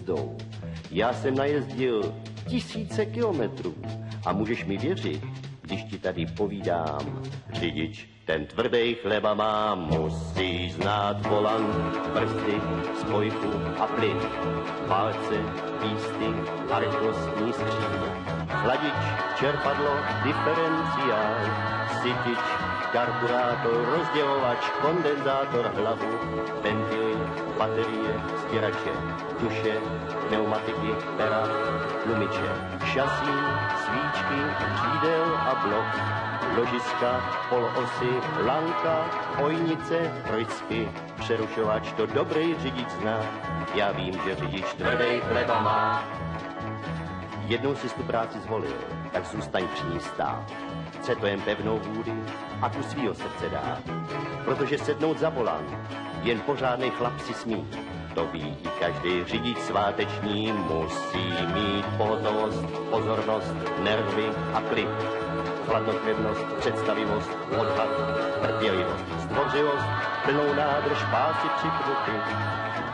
jízdou. Já jsem najezdil 1000 kilometrů a můžeš mi věřit, když ti tady povídám. Řidič, ten tvrdý chleba má, musí znát volant, brzdy, spojku a plyn, palce, písty a rychlostní skříň. Chladič, čerpadlo, diferenciál, sytič, karburátor, rozdělovač, kondenzátor, hlavu, ventily, baterie, stěrače, duše, pneumatiky, pera, tlumiče, šasí, svíčky, přídel a blok, ložiska, polosy, lanka, ojnice, rojcky, přerušovač, to dobrý řidič zná. Já vím, že řidič tvrdý chleba má. Jednou si tu práci zvolil, tak zůstaň při ní stát. Chce to jen pevnou vůli a tu svýho srdce dát. Protože sednout za volant jen pořádnej chlap si smí. To ví i každý řidič sváteční, musí mít pohotovost, pozornost, nervy a klid. Chladnokrevnost, představivost, odhad, trpělivost, zdvořilost, plnou nádrž, pásy při pruty.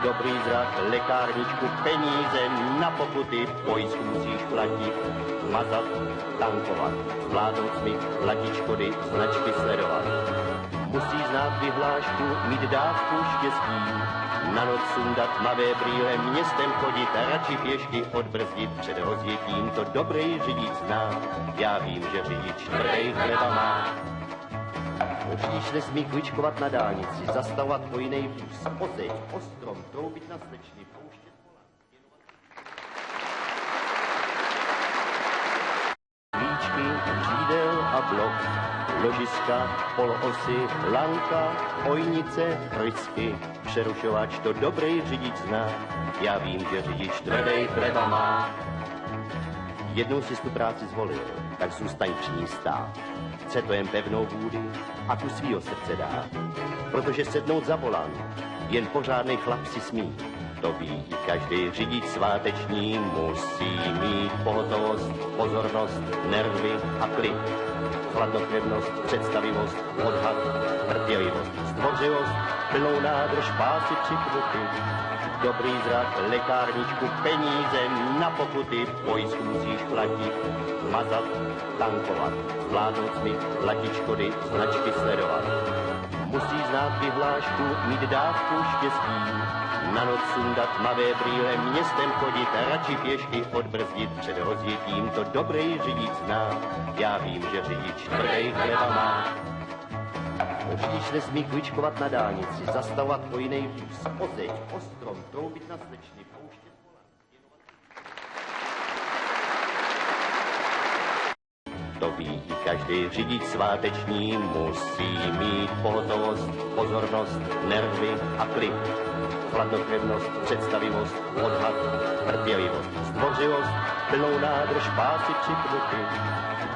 Dobrý zrak, lékárničku, peníze na pokuty, pojistku musíš platit, mazat, tankovat, zvládnout smyk, platit škody, značky sledovat. Musí znát vyhlášku, mít dávku štěstí, na noc sundat tmavé brýle, městem chodit, radši pěšky odbrzdit před rozjetím, to dobrý řidič zná. Já vím, že řidič tvrdý chleba má. Řidič nesmí kličkovat na dálnici, zastavovat po jiný vůz, o zeď, o strom, troubit na slečny, pouštět volant. Svíčky, přídel a blok, ložiska, polosy, lanka, ojnice, rojcky, přerušovač, to dobrý řidič zná. Já vím, že řidič tvrdý chleba má. Jednou si tu práci zvolil, tak zůstaň při ní stát. Chce to jen pevnou vůli a tu svýho srdce dát. Protože sednout za volant jen pořádnej chlap si smí. To ví i každý řidič sváteční, musí mít pohotovost, pozornost, nervy a klid. Chladnokrevnost, představivost, odhad, trpělivost, zdvořilost, plnou nádrž, pásy při pruty. Dobrý zrak, lékárničku, peníze na pokuty, pojistku musíš platit, mazat, tankovat, zvládnout smyk, platit škody, značky sledovat. Musí znát vyhlášku, mít dávku štěstí, na noc sundat tmavé brýle, městem chodit, radši pěšky odbrzdit před rozjetím, to dobrý řidič zná. Já vím, že řidič tvrdý chleba má. Řidič nesmí kličkovat na dálnici, zastavovat po jiný vůz, o zeď, o strom, troubit na slečny, pouštět volant. To ví i každý řidič sváteční, musí mít pohotovost, pozornost, nervy a klid. Chladnokrevnost, představivost, odhad, trpělivost, zdvořilost, plnou nádrž, pásy při pruty.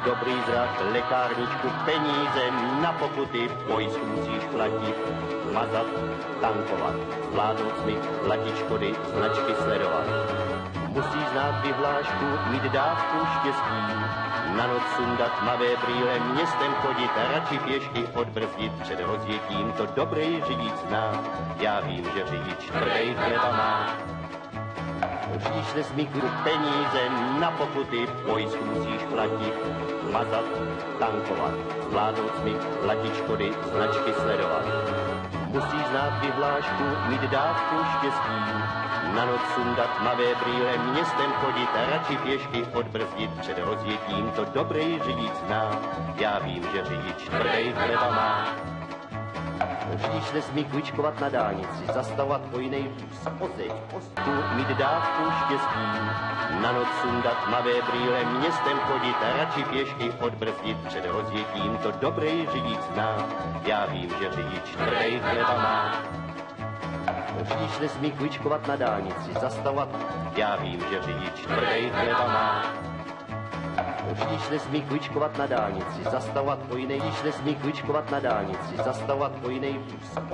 Dobrý zrak, lékárničku, peníze na pokuty, pojistku musíš platit, mazat, tankovat, zvládnout smyk, platit škody, značky sledovat. Musí znát vyhlášku, mít dávku štěstí, na noc sundat tmavé brýle, městem chodit, radši pěšky odbrzdit před rozjetím, to dobrý řidič zná. Já vím, že řidič tvrdý chleba má. Řidič nesmí peníze na pokuty, pojistku musíš platit, mazat, tankovat, zvládnout smyk, platit škody, značky sledovat. Musí znát vyhlášku, mít dávku štěstí, na noc sundat tmavé brýle, městem chodit, radši pěšky odbrzdit před rozjetím, to dobrý řidič zná. Já vím, že řidič tvrdý chleba má. Řidič nesmí kličkovat na dálnici, zastavovat po jiný vůz, o zeď, o stůl, mít dávku štěstí, na noc sundat tmavé brýle, městem chodit, radši pěšky odbrzdit před rozjetím, to dobrý řidič zná. Já vím, že řidič tvrdý chleba má. Řidič nesmí kličkovat na dálnici, zastavovat. Já vím, že řidič tvrdý chleba má. Řidič nesmí kličkovat na dálnici, zastavovat po jiný, řidič nesmí kličkovat na dálnici, zastavovat po jiný vůz.